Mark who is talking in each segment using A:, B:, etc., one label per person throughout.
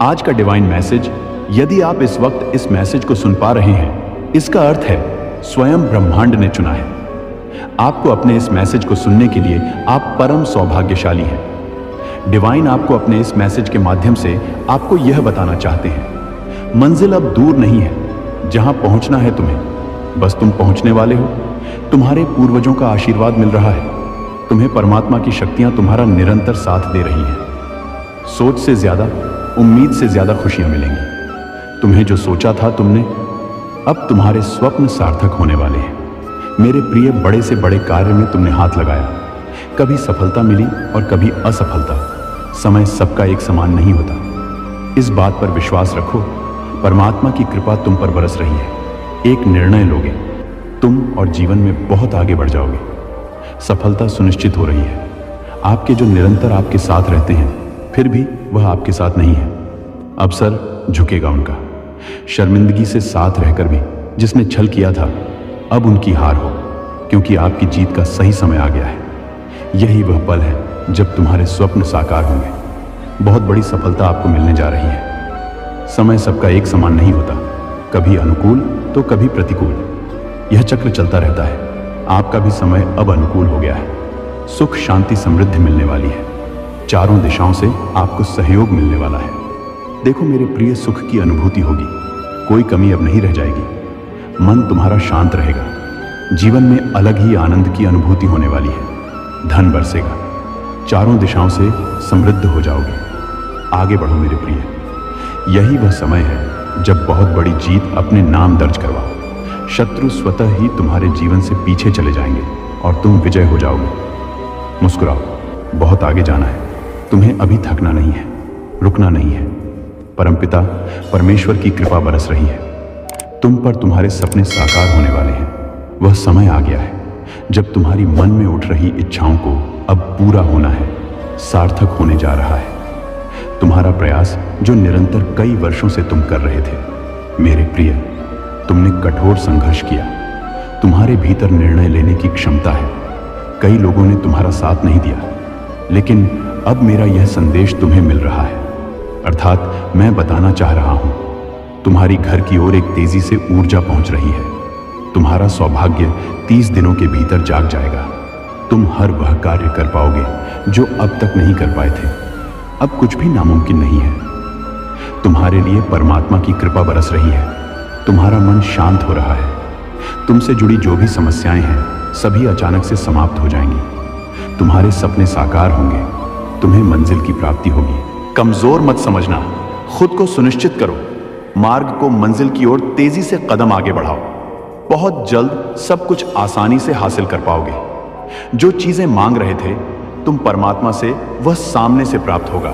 A: आज का divine message, यदि आप इस वक्त इस मैसेज को सुन पा रहे हैं, इसका अर्थ है स्वयं ब्रह्मांड ने चुना है आपको अपने इस मैसेज को सुनने के लिए। आप परम सौभाग्यशाली हैं। डिवाइन आपको अपने इस मैसेज के माध्यम से आपको यह बताना चाहते हैं, मंजिल अब दूर नहीं है, जहां पहुंचना है तुम्हें, बस तुम पहुंचने वाले हो। तुम्हारे पूर्वजों का आशीर्वाद मिल रहा है, तुम्हें परमात्मा की शक्तियां तुम्हारा निरंतर साथ दे रही हैं। सोच से ज्यादा, उम्मीद से ज्यादा खुशियां मिलेंगी। तुम्हें जो सोचा था तुमने, अब तुम्हारे स्वप्न सार्थक होने वाले हैं। मेरे प्रिय, बड़े से बड़े कार्य में तुमने हाथ लगाया, कभी सफलता मिली और कभी असफलता। समय सबका एक समान नहीं होता। इस बात पर विश्वास रखो, परमात्मा की कृपा तुम पर बरस रही है। एक निर्णय लोगे, तुम और जीवन में बहुत आगे बढ़ जाओगे। सफलता सुनिश्चित हो रही है। आपके जो निरंतर आपके साथ रहते हैं, फिर भी वह आपके साथ नहीं है, अब सर झुकेगा उनका। शर्मिंदगी से साथ रहकर भी जिसने छल किया था, अब उनकी हार हो, क्योंकि आपकी जीत का सही समय आ गया है। यही वह पल है जब तुम्हारे स्वप्न साकार होंगे। बहुत बड़ी सफलता आपको मिलने जा रही है। समय सबका एक समान नहीं होता, कभी अनुकूल तो कभी प्रतिकूल। यह चक्र चलता रहता है। आपका भी समय अब अनुकूल हो गया है। सुख, शांति, समृद्धि मिलने वाली है। चारों दिशाओं से आपको सहयोग मिलने वाला है। देखो मेरे प्रिय, सुख की अनुभूति होगी, कोई कमी अब नहीं रह जाएगी। मन तुम्हारा शांत रहेगा। जीवन में अलग ही आनंद की अनुभूति होने वाली है। धन बरसेगा, चारों दिशाओं से समृद्ध हो जाओगे। आगे बढ़ो मेरे प्रिय। यही वह समय है जब बहुत बड़ी जीत अपने नाम दर्ज करवाओ। शत्रु स्वतः ही तुम्हारे जीवन से पीछे चले जाएंगे और तुम विजय हो जाओगे। मुस्कुराओ, बहुत आगे जाना है। तुम्हें अभी थकना नहीं है, रुकना नहीं है। परमपिता परमेश्वर की कृपा बरस रही है। तुम पर तुम्हारे सपने साकार होने वाले हैं। वह समय आ गया है जब तुम्हारी मन में उठ रही इच्छाओं को अब पूरा होना है, सार्थक होने जा रहा है। तुम्हारा प्रयास जो निरंतर कई वर्षों से तुम कर रहे थे, मेरे प्रिय, तुमने कठोर संघर्ष किया। तुम्हारे भीतर निर्णय लेने की क्षमता है। कई लोगों ने तुम्हारा साथ नहीं दिया, लेकिन अब मेरा यह संदेश तुम्हें मिल रहा है, अर्थात मैं बताना चाह रहा हूं, तुम्हारी घर की ओर एक तेजी से ऊर्जा पहुंच रही है। तुम्हारा सौभाग्य 30 दिनों के भीतर जाग जाएगा। तुम हर वह कार्य कर पाओगे जो अब तक नहीं कर पाए थे। अब कुछ भी नामुमकिन नहीं है। तुम्हारे लिए परमात्मा की कृपा बरस रही है। तुम्हारा मन शांत हो रहा है। तुमसे जुड़ी जो भी समस्याएं हैं, सभी अचानक से समाप्त हो जाएंगी। तुम्हारे सपने साकार होंगे। तुम्हें मंजिल की प्राप्ति होगी। कमजोर मत समझना, खुद को सुनिश्चित करो। मार्ग को मंजिल की ओर तेजी से कदम आगे बढ़ाओ। बहुत जल्द सब कुछ आसानी से हासिल कर पाओगे। जो चीजें मांग रहे थे, तुम परमात्मा से वह सामने से प्राप्त होगा।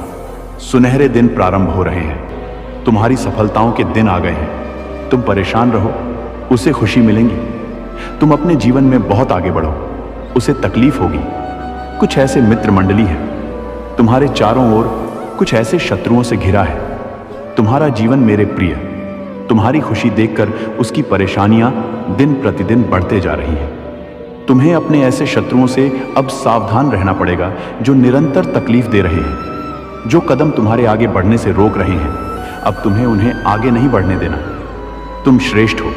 A: सुनहरे दिन प्रारंभ हो रहे हैं। तुम्हारी सफलताओं के दिन आ गए हैं। तुम परेशान रहो, उसे खुशी मिलेंगी। तुम अपने जीवन में बहुत आगे बढ़ो, उसे तकलीफ होगी। कुछ ऐसे मित्र मंडली हैं, तुम्हारे चारों ओर कुछ ऐसे शत्रुओं से घिरा है। तुम्हारा जीवन मेरे प्रिय, तुम्हारी खुशी देखकर उसकी परेशानियां दिन प्रतिदिन बढ़ते जा रही हैं। तुम्हें अपने ऐसे शत्रुओं से अब सावधान रहना पड़ेगा जो निरंतर तकलीफ दे रहे हैं, जो कदम तुम्हारे आगे बढ़ने से रोक रहे हैं। अब तुम्हें उन्हें आगे नहीं बढ़ने देना। तुम श्रेष्ठ हो,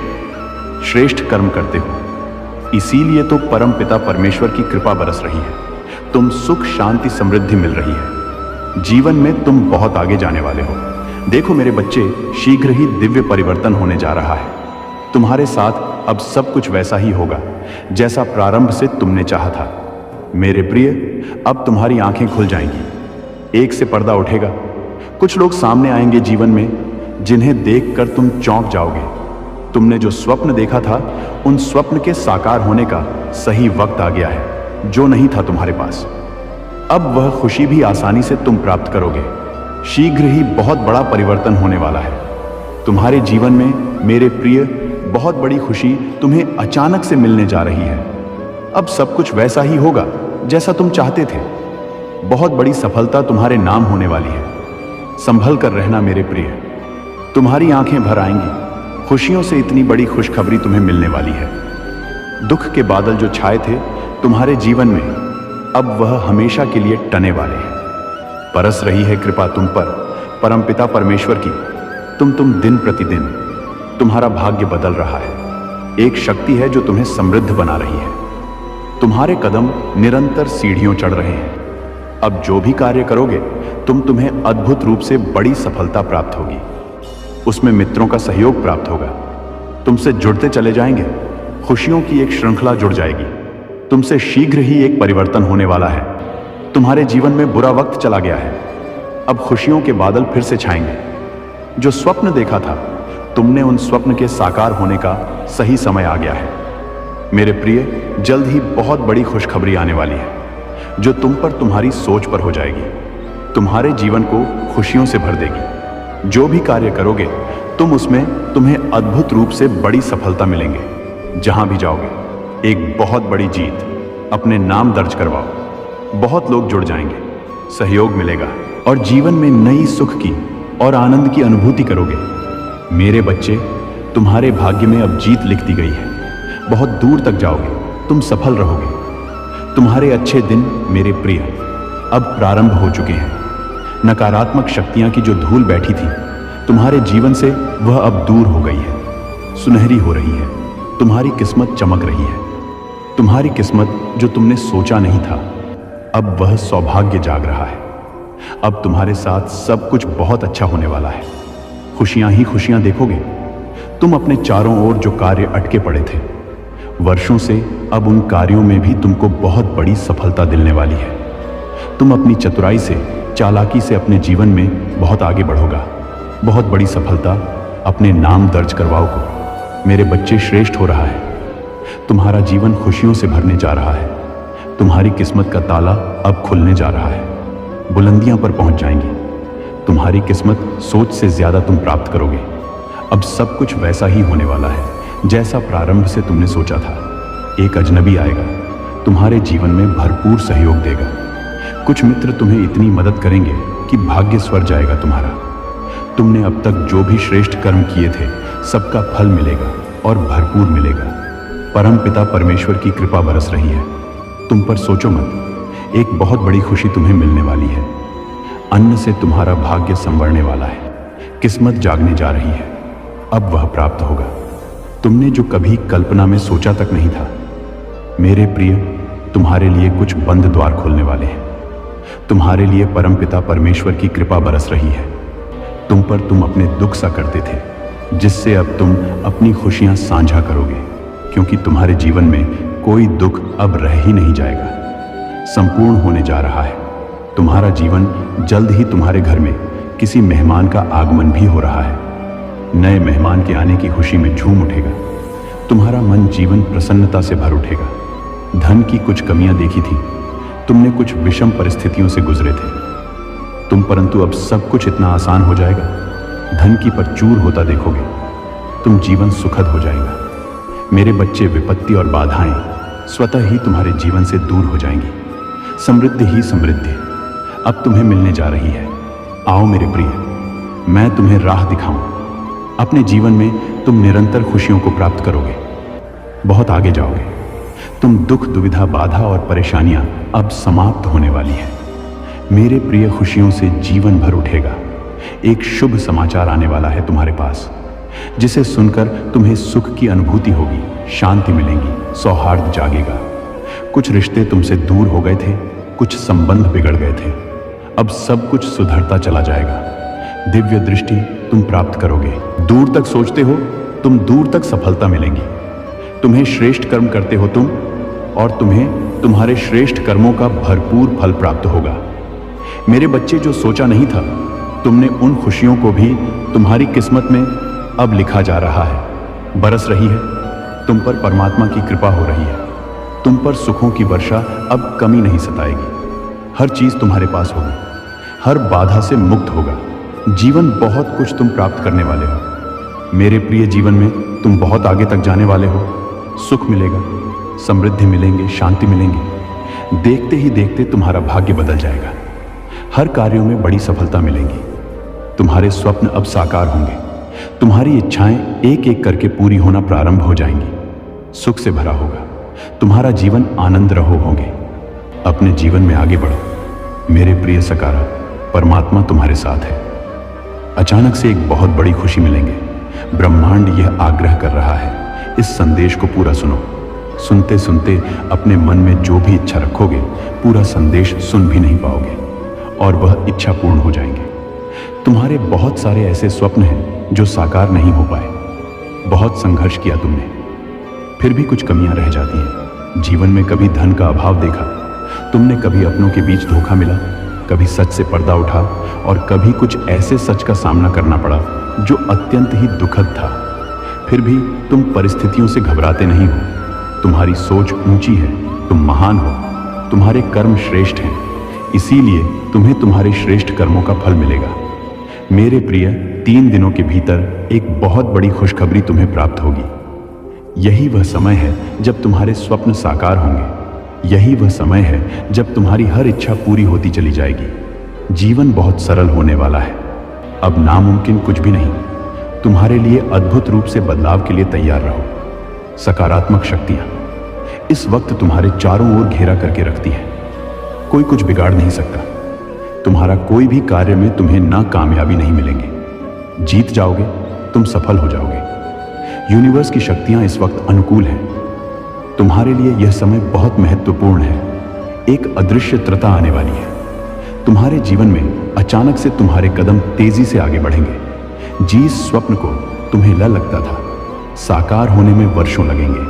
A: श्रेष्ठ कर्म करते हो, इसीलिए तो परम पिता परमेश्वर की कृपा बरस रही है। तुम सुख, शांति, समृद्धि मिल रही है। जीवन में तुम बहुत आगे जाने वाले हो। देखो मेरे बच्चे, शीघ्र ही दिव्य परिवर्तन होने जा रहा है। तुम्हारे साथ अब सब कुछ वैसा ही होगा जैसा प्रारंभ से तुमने चाहा था। मेरे प्रिय, अब तुम्हारी आंखें खुल जाएंगी। एक से पर्दा उठेगा। कुछ लोग सामने आएंगे जीवन में, जिन्हें देखकर तुम चौंक जाओगे। तुमने जो स्वप्न देखा था, उन स्वप्न के साकार होने का सही वक्त आ गया है, जो नहीं था तुम्हारे पास। अब वह खुशी भी आसानी से तुम प्राप्त करोगे। शीघ्र ही बहुत बड़ा परिवर्तन होने वाला है तुम्हारे जीवन में। मेरे प्रिय, बहुत बड़ी खुशी तुम्हें अचानक से मिलने जा रही है। अब सब कुछ वैसा ही होगा जैसा तुम चाहते थे। बहुत बड़ी सफलता तुम्हारे नाम होने वाली है। संभल कर रहना मेरे प्रिय, तुम्हारी आंखें भर आएंगी। खुशियों से इतनी बड़ी खुशखबरी तुम्हें मिलने वाली है। दुख के बादल जो छाए थे तुम्हारे जीवन में, अब वह हमेशा के लिए टने वाले हैं। बरस रही है कृपा तुम पर। परमपिता परमेश्वर की तुम दिन प्रतिदिन तुम्हारा भाग्य बदल रहा है। एक शक्ति है जो तुम्हें समृद्ध बना रही है। तुम्हारे कदम निरंतर सीढ़ियों चढ़ रहे हैं। अब जो भी कार्य करोगे तुम्हें अद्भुत रूप से बड़ी सफलता प्राप्त होगी। उसमें मित्रों का सहयोग प्राप्त होगा। तुमसे जुड़ते चले जाएंगे। खुशियों की एक श्रृंखला जुड़ जाएगी। तुमसे शीघ्र ही एक परिवर्तन होने वाला है। तुम्हारे जीवन में बुरा वक्त चला गया है। अब खुशियों के बादल फिर से छाएंगे। जो स्वप्न देखा था तुमने, उन स्वप्न के साकार होने का सही समय आ गया है। मेरे प्रिय, जल्द ही बहुत बड़ी खुशखबरी आने वाली है जो तुम पर, तुम्हारी सोच पर हो जाएगी। तुम्हारे जीवन को खुशियों से भर देगी। जो भी कार्य करोगे उसमें तुम्हें अद्भुत रूप से बड़ी सफलता मिलेंगे। जहां भी जाओगे एक बहुत बड़ी जीत अपने नाम दर्ज करवाओ। बहुत लोग जुड़ जाएंगे, सहयोग मिलेगा और जीवन में नई सुख की और आनंद की अनुभूति करोगे। मेरे बच्चे, तुम्हारे भाग्य में अब जीत लिख दी गई है। बहुत दूर तक जाओगे, तुम सफल रहोगे। तुम्हारे अच्छे दिन मेरे प्रिय अब प्रारंभ हो चुके हैं। नकारात्मक शक्तियां की जो धूल बैठी थी तुम्हारे जीवन से, वह अब दूर हो गई है, सुनहरी हो रही है। तुम्हारी किस्मत चमक रही है। तुम्हारी किस्मत जो तुमने सोचा नहीं था, अब वह सौभाग्य जाग रहा है। अब तुम्हारे साथ सब कुछ बहुत अच्छा होने वाला है। खुशियां ही खुशियां देखोगे। तुम अपने चारों ओर जो कार्य अटके पड़े थे वर्षों से, अब उन कार्यों में भी तुमको बहुत बड़ी सफलता दिलने वाली है। तुम अपनी चतुराई से, चालाकी से अपने जीवन में बहुत आगे बढ़ोगा। बहुत बड़ी सफलता अपने नाम दर्ज करवाओगे। मेरे बच्चे, श्रेष्ठ हो रहा है। तुम्हारा जीवन खुशियों से भरने जा रहा है। तुम्हारी किस्मत का ताला अब खुलने जा रहा है। बुलंदियां पर पहुंच जाएंगी। तुम्हारी किस्मत सोच से ज्यादा तुम प्राप्त करोगे। अब सब कुछ वैसा ही होने वाला है जैसा प्रारंभ से तुमने सोचा था। एक अजनबी आएगा, तुम्हारे जीवन में भरपूर सहयोग देगा। कुछ मित्र तुम्हें इतनी मदद करेंगे कि भाग्य स्वर जाएगा तुम्हारा। तुमने अब तक जो भी श्रेष्ठ कर्म किए थे सबका फल मिलेगा और भरपूर मिलेगा। परम पिता परमेश्वर की कृपा बरस रही है। तुम पर सोचो मत, एक बहुत बड़ी खुशी तुम्हें मिलने वाली है। अन्न से तुम्हारा भाग्य संवरने वाला है। किस्मत जागने जा रही है। अब वह प्राप्त होगा तुमने जो कभी कल्पना में सोचा तक नहीं था। मेरे प्रिय, तुम्हारे लिए कुछ बंद द्वार खोलने वाले हैं। तुम्हारे लिए परमपिता परमेश्वर की कृपा बरस रही है। तुम पर तुम अपने दुख सा करते थे, जिससे अब तुम अपनी खुशियां साझा करोगे, क्योंकि तुम्हारे जीवन में कोई दुख अब रह ही नहीं जाएगा। संपूर्ण होने जा रहा है। तुम्हारा जीवन जल्द ही, तुम्हारे घर में किसी मेहमान का आगमन भी हो रहा है। नए मेहमान के आने की खुशी में झूम उठेगा। तुम्हारा मन जीवन प्रसन्नता से भर उठेगा। धन की कुछ कमियां देखी थी, तुमने कुछ विषम परिस्थितियों से गुजरे थे तुम, परंतु अब सब कुछ इतना आसान हो जाएगा। धन की परचूर होता देखोगे। तुम जीवन सुखद हो जाएगा। मेरे बच्चे, विपत्ति और बाधाएं स्वतः ही तुम्हारे जीवन से दूर हो जाएंगी। समृद्धि ही समृद्धि अब तुम्हें मिलने जा रही है। आओ मेरे प्रिय, मैं तुम्हें राह दिखाऊं। अपने जीवन में तुम निरंतर खुशियों को प्राप्त करोगे। बहुत आगे जाओगे। तुम दुख, दुविधा, बाधा और परेशानियां अब समाप्त होने वाली है। मेरे प्रिय, खुशियों से जीवन भर उठेगा। एक शुभ समाचार आने वाला है तुम्हारे पास, जिसे सुनकर तुम्हें सुख की अनुभूति होगी, शांति मिलेगी, सौहार्द जागेगा। कुछ रिश्ते तुमसे दूर हो गए थे, कुछ संबंध बिगड़ गए थे। अब सब कुछ सुधरता चला जाएगा। दिव्य दृष्टि तुम प्राप्त करोगे। दूर तक सोचते हो तुम, दूर तक सफलता मिलेगी। तुम्हें श्रेष्ठ कर्म करते हो तुम, और तुम्हें तुम्हारे श्रेष्ठ कर्मों का भरपूर फल प्राप्त होगा। मेरे बच्चे, जो सोचा नहीं था तुमने, उन खुशियों को भी तुम्हारी किस्मत में अब लिखा जा रहा है, बरस रही है। तुम पर परमात्मा की कृपा हो रही है। तुम पर सुखों की वर्षा अब कमी नहीं सताएगी। हर चीज तुम्हारे पास होगी, हर बाधा से मुक्त होगा। जीवन बहुत कुछ तुम प्राप्त करने वाले हो। मेरे प्रिय, जीवन में तुम बहुत आगे तक जाने वाले हो। सुख मिलेगा, समृद्धि मिलेंगे, शांति मिलेंगे। देखते ही देखते तुम्हारा भाग्य बदल जाएगा। हर कार्यों में बड़ी सफलता मिलेगी। तुम्हारे स्वप्न अब साकार होंगे। तुम्हारी इच्छाएं एक एक करके पूरी होना प्रारंभ हो जाएंगी। सुख से भरा होगा। तुम्हारा जीवन आनंद रहो होंगे। अपने जीवन में आगे बढ़ो। मेरे प्रिय सकारा, परमात्मा तुम्हारे साथ है। अचानक से एक बहुत बड़ी खुशी मिलेंगे। ब्रह्मांड यह आग्रह कर रहा है, इस संदेश को पूरा सुनो। सुनते सुनते अपने मन में जो भी इच्छा रखोगे, पूरा संदेश सुन भी नहीं पाओगे और वह इच्छा पूर्ण हो जाएंगे। तुम्हारे बहुत सारे ऐसे स्वप्न हैं जो साकार नहीं हो पाए। बहुत संघर्ष किया तुमने, फिर भी कुछ कमियां रह जाती हैं। जीवन में कभी धन का अभाव देखा तुमने, कभी अपनों के बीच धोखा मिला, कभी सच से पर्दा उठा और कभी कुछ ऐसे सच का सामना करना पड़ा जो अत्यंत ही दुखद था। फिर भी तुम परिस्थितियों से घबराते नहीं हो। तुम्हारी सोच ऊंची है, तुम महान हो, तुम्हारे कर्म श्रेष्ठ हैं, इसीलिए तुम्हें तुम्हारे श्रेष्ठ कर्मों का फल मिलेगा। मेरे प्रिय, 3 दिनों के भीतर एक बहुत बड़ी खुशखबरी तुम्हें प्राप्त होगी। यही वह समय है जब तुम्हारे स्वप्न साकार होंगे। यही वह समय है जब तुम्हारी हर इच्छा पूरी होती चली जाएगी। जीवन बहुत सरल होने वाला है। अब नामुमकिन कुछ भी नहीं। तुम्हारे लिए अद्भुत रूप से बदलाव के लिए तैयार रहो। सकारात्मक शक्तियां इस वक्त तुम्हारे चारों ओर घेरा करके रखती हैं। कोई कुछ बिगाड़ नहीं सकता। तुम्हारा कोई भी कार्य में तुम्हें ना कामयाबी नहीं मिलेंगे। जीत जाओगे, तुम सफल हो जाओगे। यूनिवर्स की शक्तियां इस वक्त अनुकूल हैं। तुम्हारे लिए यह समय बहुत महत्वपूर्ण है। एक अदृश्यता आने वाली है। तुम्हारे जीवन में अचानक से तुम्हारे कदम तेजी से आगे बढ़ेंगे। जिस स्वप्न को तुम्हें लगता था साकार होने में वर्षों लगेंगे,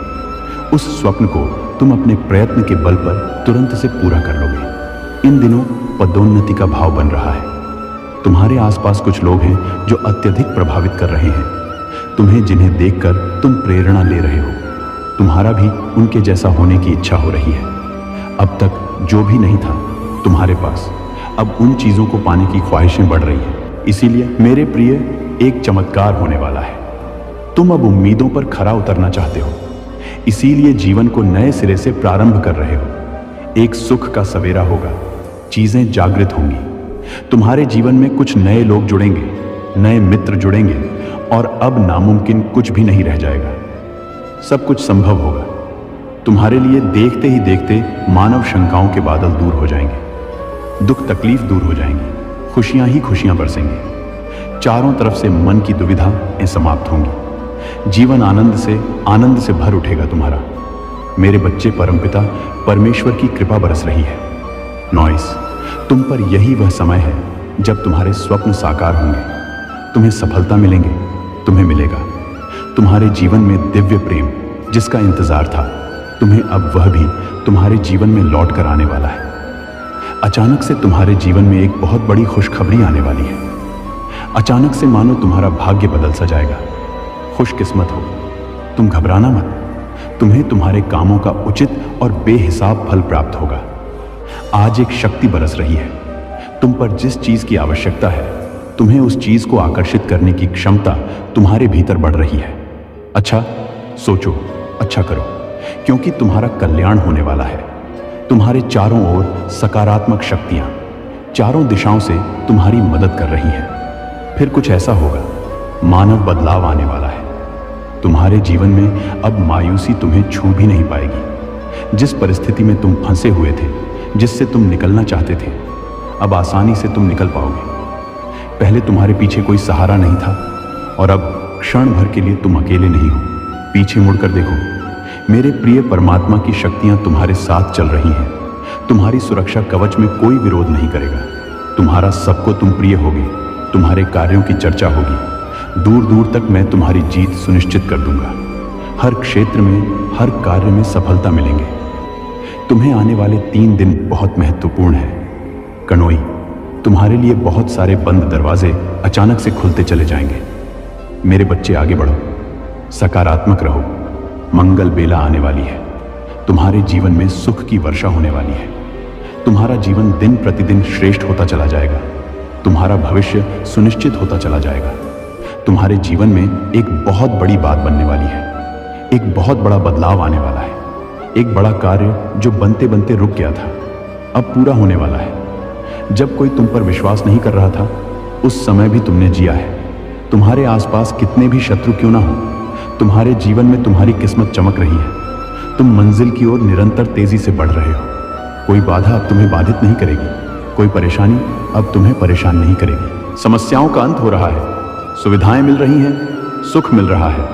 A: उस स्वप्न को तुम अपने प्रयत्न के बल पर तुरंत से पूरा कर लोगे। इन दिनों पदोन्नति का भाव बन रहा है। तुम्हारे आसपास कुछ लोग हैं जो अत्यधिक प्रभावित कर रहे हैं तुम्हें, जिन्हें देखकर तुम प्रेरणा ले रहे हो। तुम्हारा भी उनके जैसा होने की इच्छा हो रही है। अब तक जो भी नहीं था तुम्हारे पास, अब उन चीजों को पाने की ख्वाहिशें बढ़ रही हैं। इसीलिए मेरे प्रिय, एक चमत्कार होने वाला है। तुम अब उम्मीदों पर खरा उतरना चाहते हो, इसीलिए जीवन को नए सिरे से प्रारंभ कर रहे हो। एक सुख का सवेरा होगा, चीजें जागृत होंगी। तुम्हारे जीवन में कुछ नए लोग जुड़ेंगे, नए मित्र जुड़ेंगे और अब नामुमकिन कुछ भी नहीं रह जाएगा। सब कुछ संभव होगा तुम्हारे लिए। देखते ही देखते मानव शंकाओं के बादल दूर हो जाएंगे, दुख तकलीफ दूर हो जाएंगी, खुशियां ही खुशियां बरसेंगी। चारों तरफ से मन की दुविधाएं समाप्त होंगी। जीवन आनंद से भर उठेगा तुम्हारा। मेरे बच्चे, परमपिता परमेश्वर की कृपा बरस रही है। नॉइस, तुम पर यही वह समय है जब तुम्हारे स्वप्न साकार होंगे। तुम्हें सफलता मिलेंगे, तुम्हें मिलेगा। तुम्हारे जीवन में दिव्य प्रेम जिसका इंतजार था, तुम्हें अब वह भी तुम्हारे जीवन में लौट कर आने वाला है। अचानक से तुम्हारे जीवन में एक बहुत बड़ी खुशखबरी आने वाली है। अचानक से मानो तुम्हारा भाग्य बदल सा जाएगा। खुशकिस्मत हो, तुम घबराना मत। तुम्हें तुम्हारे कामों का उचित और बेहिसाब फल प्राप्त होगा। आज एक शक्ति बरस रही है। तुम पर जिस चीज की आवश्यकता है, तुम्हें उस चीज को आकर्षित करने की क्षमता तुम्हारे भीतर बढ़ रही है। अच्छा सोचो, अच्छा करो, क्योंकि तुम्हारा कल्याण होने वाला है। तुम्हारे चारों ओर सकारात्मक शक्तियां चारों दिशाओं से तुम्हारी मदद कर रही हैं। फिर कुछ ऐसा होगा, मानव बदलाव आने वाला है। तुम्हारे जीवन में अब मायूसी तुम्हें छू भी नहीं पाएगी। जिस परिस्थिति में तुम फंसे हुए थे, जिससे तुम निकलना चाहते थे, अब आसानी से तुम निकल पाओगे। पहले तुम्हारे पीछे कोई सहारा नहीं था और अब क्षण भर के लिए तुम अकेले नहीं हो। पीछे मुड़कर देखो, मेरे प्रिय परमात्मा की शक्तियां तुम्हारे साथ चल रही हैं। तुम्हारी सुरक्षा कवच में कोई विरोध नहीं करेगा। तुम्हारा सबको तुम प्रिय होगे। तुम्हारे कार्यों की चर्चा होगी। दूर दूर तक मैं तुम्हारी जीत सुनिश्चित कर दूंगा। हर क्षेत्र में, हर कार्य में सफलता मिलेंगे। तुम्हें आने वाले 3 दिन बहुत महत्वपूर्ण है। कनोई, तुम्हारे लिए बहुत सारे बंद दरवाजे अचानक से खुलते चले जाएंगे। मेरे बच्चे, आगे बढ़ो, सकारात्मक रहो। मंगल बेला आने वाली है। तुम्हारे जीवन में सुख की वर्षा होने वाली है। तुम्हारा जीवन दिन प्रतिदिन श्रेष्ठ होता चला जाएगा। तुम्हारा भविष्य सुनिश्चित होता चला जाएगा। तुम्हारे जीवन में एक बहुत बड़ी बात बनने वाली है। एक बहुत बड़ा बदलाव आने वाला है। एक बड़ा कार्य जो बनते बनते रुक गया था, अब पूरा होने वाला है। जब कोई तुम पर विश्वास नहीं कर रहा था, उस समय भी तुमने जिया है। तुम्हारे आसपास कितने भी शत्रु क्यों ना हो, तुम्हारे जीवन में तुम्हारी किस्मत चमक रही है। तुम मंजिल की ओर निरंतर तेजी से बढ़ रहे हो। कोई बाधा अब तुम्हें बाधित नहीं करेगी। कोई परेशानी अब तुम्हें परेशान नहीं करेगी। समस्याओं का अंत हो रहा है, सुविधाएं मिल रही हैं, सुख मिल रहा है।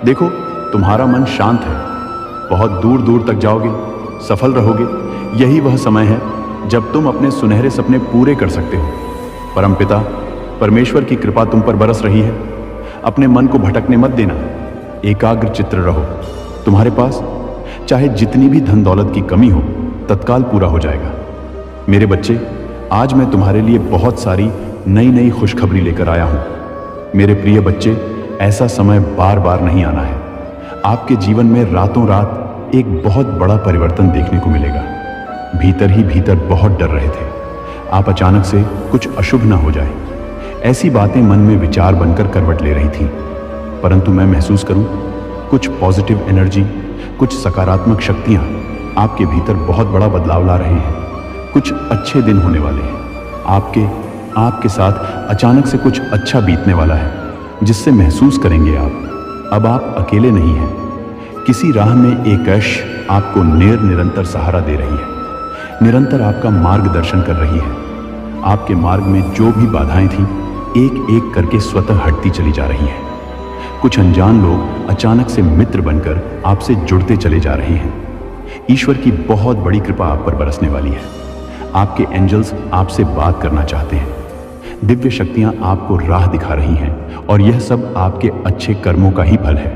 A: देखो, तुम्हारा मन शांत है, बहुत दूर दूर तक जाओगे, सफल रहोगे। यही वह समय है जब तुम अपने सुनहरे सपने पूरे कर सकते हो। परमपिता परमेश्वर की कृपा तुम पर बरस रही है। अपने मन को भटकने मत देना, एकाग्र चित्र रहो। तुम्हारे पास चाहे जितनी भी धन दौलत की कमी हो, तत्काल पूरा हो जाएगा। मेरे बच्चे, आज मैं तुम्हारे लिए बहुत सारी नई नई खुशखबरी लेकर आया हूं। मेरे प्रिय बच्चे, ऐसा समय बार बार नहीं आना है। आपके जीवन में रातों रात एक बहुत बड़ा परिवर्तन देखने को मिलेगा। भीतर ही भीतर बहुत डर रहे थे, आप अचानक से कुछ अशुभ ना हो जाए, ऐसी बातें मन में विचार बनकर करवट ले रही थी। परंतु मैं महसूस करूं, कुछ पॉजिटिव एनर्जी, कुछ सकारात्मक शक्तियां आपके भीतर बहुत बड़ा बदलाव ला रहे हैं। कुछ अच्छे दिन होने वाले हैं। आपके साथ अचानक से कुछ अच्छा बीतने वाला है, जिससे महसूस करेंगे अब आप अकेले नहीं हैं। किसी राह में एक ऐश आपको निरंतर सहारा दे रही है, निरंतर आपका मार्गदर्शन कर रही है। आपके मार्ग में जो भी बाधाएं थीं, एक एक करके स्वतः हटती चली जा रही हैं। कुछ अनजान लोग अचानक से मित्र बनकर आपसे जुड़ते चले जा रहे हैं। ईश्वर की बहुत बड़ी कृपा आप पर बरसने वाली है। आपके एंजल्स आपसे बात करना चाहते हैं। दिव्य शक्तियां आपको राह दिखा रही हैं, और यह सब आपके अच्छे कर्मों का ही फल है।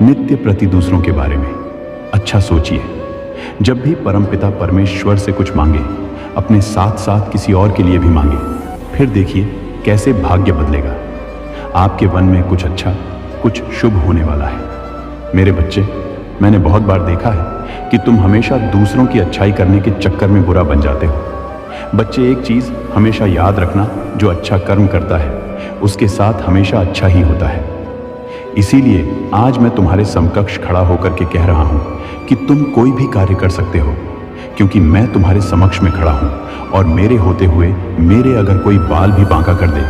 A: नित्य प्रति दूसरों के बारे में अच्छा सोचिए। जब भी परमपिता परमेश्वर से कुछ मांगे, अपने साथ साथ किसी और के लिए भी मांगे। फिर देखिए कैसे भाग्य बदलेगा। आपके वन में कुछ अच्छा, कुछ शुभ होने वाला है। मेरे बच्चे, मैंने बहुत बार देखा है कि तुम हमेशा दूसरों की अच्छाई करने के चक्कर में बुरा बन जाते हो। बच्चे, एक चीज हमेशा याद रखना, जो अच्छा कर्म करता है उसके साथ हमेशा अच्छा ही होता है। इसीलिए आज मैं तुम्हारे समकक्ष खड़ा होकर के कह रहा हूं कि तुम कोई भी कार्य कर सकते हो, क्योंकि मैं तुम्हारे समक्ष में खड़ा हूं, और मेरे होते हुए मेरे अगर कोई बाल भी बांका कर दे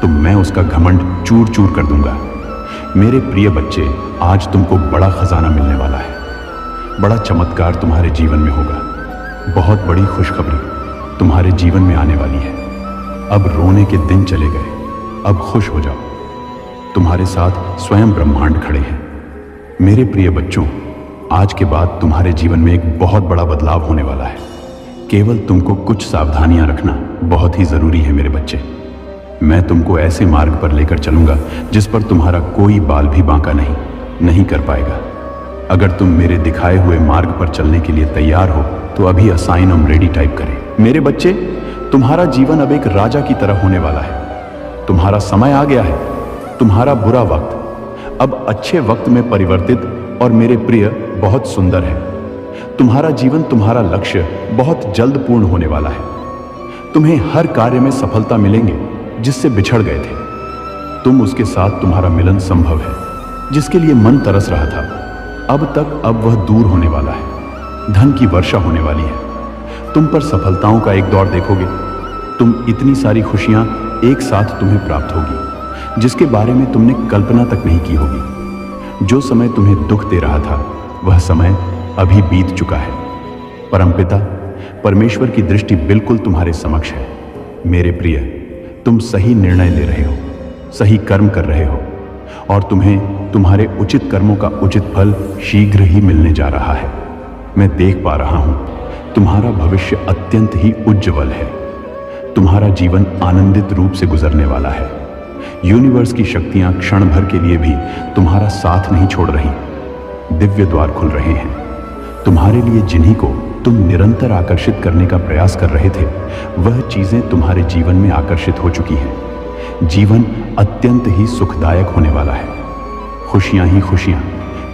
A: तो मैं उसका घमंड चूर चूर कर दूंगा। मेरे प्रिय बच्चे, आज तुमको बड़ा खजाना मिलने वाला है। बड़ा चमत्कार तुम्हारे जीवन में होगा। बहुत बड़ी खुशखबरी तुम्हारे जीवन में आने वाली है। अब रोने के दिन चले गए, अब खुश हो जाओ। तुम्हारे साथ स्वयं ब्रह्मांड खड़े हैं। मेरे प्रिय बच्चों, आज के बाद तुम्हारे जीवन में एक बहुत बड़ा बदलाव होने वाला है। केवल तुमको कुछ सावधानियां रखना बहुत ही जरूरी है। मेरे बच्चे, मैं तुमको ऐसे मार्ग पर लेकर चलूंगा जिस पर तुम्हारा कोई बाल भी बांका नहीं कर पाएगा। अगर तुम मेरे दिखाए हुए मार्ग पर चलने के लिए तैयार हो तो अभी असाइन ऑन रेडी टाइप करें। मेरे बच्चे, तुम्हारा जीवन अब एक राजा की तरह होने वाला है। तुम्हारा समय आ गया है। तुम्हारा बुरा वक्त अब अच्छे वक्त में परिवर्तित और मेरे प्रिय बहुत सुंदर है। तुम्हारा जीवन, तुम्हारा लक्ष्य बहुत जल्द पूर्ण होने वाला है। तुम्हें हर कार्य में सफलता मिलेंगे जिससे बिछड़ गए थे। तुम उसके साथ तुम्हारा मिलन संभव है, जिसके लिए मन तरस रहा था। अब वह दूर होने वाला है। धन की वर्षा होने वाली है। तुम पर सफलताओं का एक दौर देखोगे। तुम इतनी सारी खुशियां एक साथ तुम्हें प्राप्त होगी जिसके बारे में तुमने कल्पना तक नहीं की होगी। जो समय तुम्हें दुख दे रहा था, वह समय अभी बीत चुका है। परमपिता परमेश्वर की दृष्टि बिल्कुल तुम्हारे समक्ष है। मेरे प्रिय, तुम सही निर्णय ले रहे हो, सही कर्म कर रहे हो, और तुम्हें तुम्हारे उचित कर्मों का उचित फल शीघ्र ही मिलने जा रहा है। मैं देख पा रहा हूं, तुम्हारा भविष्य अत्यंत ही उज्ज्वल है। तुम्हारा जीवन आनंदित रूप से गुजरने वाला है। यूनिवर्स की शक्तियां क्षण भर के लिए भी तुम्हारा साथ नहीं छोड़ रही। दिव्य द्वार खुल रहे हैं। तुम्हारे लिए जिन्हीं को तुम निरंतर आकर्षित करने का प्रयास कर रहे थे, वह चीजें तुम्हारे जीवन में आकर्षित हो चुकी हैं। जीवन अत्यंत ही सुखदायक होने वाला है। खुशियां ही खुशियां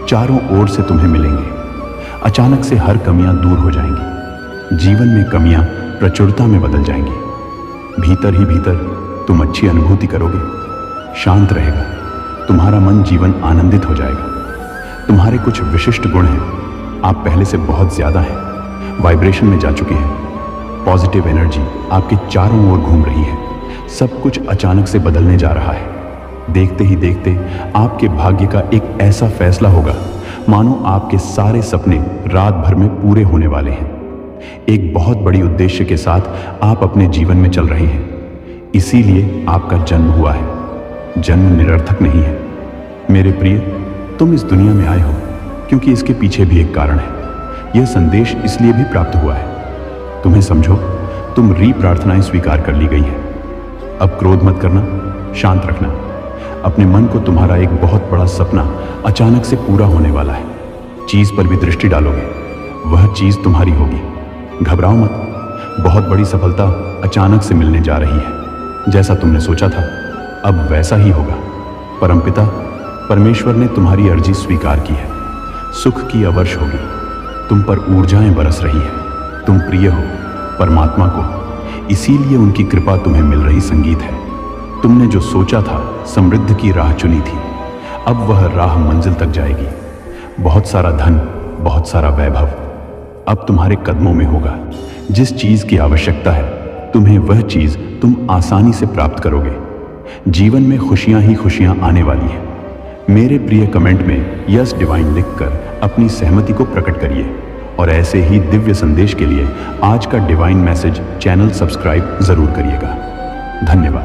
A: चारों ओर से तुम्हें मिलेंगी। अचानक से हर कमियां दूर हो जाएंगी। जीवन में कमियां प्रचुरता में बदल जाएंगी। भीतर ही भीतर तुम अच्छी अनुभूति करोगे। शांत रहेगा तुम्हारा मन, जीवन आनंदित हो जाएगा। तुम्हारे कुछ विशिष्ट गुण हैं। आप पहले से बहुत ज्यादा हैं, वाइब्रेशन में जा चुके हैं। पॉजिटिव एनर्जी आपके चारों ओर घूम रही है। सब कुछ अचानक से बदलने जा रहा है। देखते ही देखते आपके भाग्य का एक ऐसा फैसला होगा मानो आपके सारे सपने रात भर में पूरे होने वाले हैं। एक बहुत बड़ी उद्देश्य के साथ आप अपने जीवन में चल रहे हैं। इसीलिए आपका जन्म हुआ है। जन्म निरर्थक नहीं है। मेरे प्रिय, तुम इस दुनिया में आए हो क्योंकि इसके पीछे भी एक कारण है। यह संदेश इसलिए भी प्राप्त हुआ है। तुम्हें समझो, तुम प्रार्थनाएं स्वीकार कर ली गई हैं। अब क्रोध मत करना, शांत रखना। अपने मन को तुम्हारा एक बहुत बड़ा सपना अचानक से पूरा होने वाला है। चीज पर भी दृष्टि डालोगे, वह चीज तुम्हारी होगी। घबराओ मत, बहुत बड़ी सफलता अचानक से मिलने जा रही है। जैसा तुमने सोचा था अब वैसा ही होगा। परमपिता परमेश्वर ने तुम्हारी अर्जी स्वीकार की है। सुख की अवर्ष होगी, तुम पर ऊर्जाएं बरस रही है। तुम प्रिय हो परमात्मा को, इसीलिए उनकी कृपा तुम्हें मिल रही संगीत है। तुमने जो सोचा था, समृद्धि की राह चुनी थी, अब वह राह मंजिल तक जाएगी। बहुत सारा धन, बहुत सारा वैभव अब तुम्हारे कदमों में होगा। जिस चीज की आवश्यकता है तुम्हें, वह चीज तुम आसानी से प्राप्त करोगे। जीवन में खुशियां ही खुशियां आने वाली हैं। मेरे प्रिय, कमेंट में यस डिवाइन लिखकर अपनी सहमति को प्रकट करिए और ऐसे ही दिव्य संदेश के लिए आज का डिवाइन मैसेज चैनल सब्सक्राइब जरूर करिएगा। धन्यवाद।